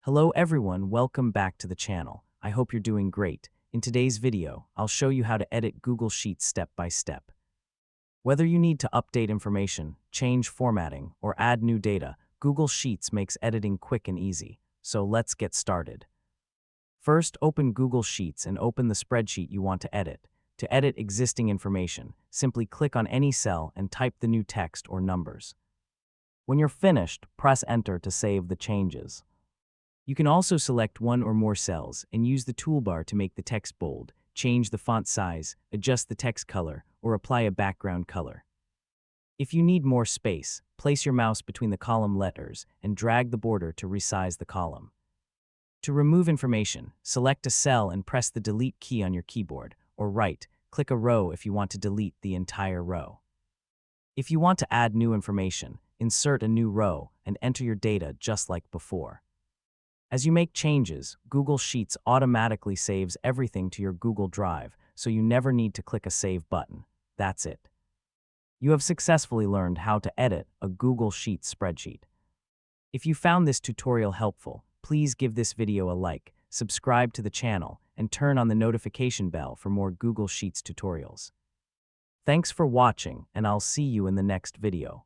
Hello everyone, welcome back to the channel. I hope you're doing great. In today's video, I'll show you how to edit Google Sheets step by step. Whether you need to update information, change formatting, or add new data, Google Sheets makes editing quick and easy. So let's get started. First, open Google Sheets and open the spreadsheet you want to edit. To edit existing information, simply click on any cell and type the new text or numbers. When you're finished, press Enter to save the changes. You can also select one or more cells and use the toolbar to make the text bold, change the font size, adjust the text color, or apply a background color. If you need more space, place your mouse between the column letters and drag the border to resize the column. To remove information, select a cell and press the Delete key on your keyboard, or click a row if you want to delete the entire row. If you want to add new information, insert a new row and enter your data just like before. As you make changes, Google Sheets automatically saves everything to your Google Drive, so you never need to click a Save button. That's it. You have successfully learned how to edit a Google Sheets spreadsheet. If you found this tutorial helpful, please give this video a like, subscribe to the channel, and turn on the notification bell for more Google Sheets tutorials. Thanks for watching, and I'll see you in the next video.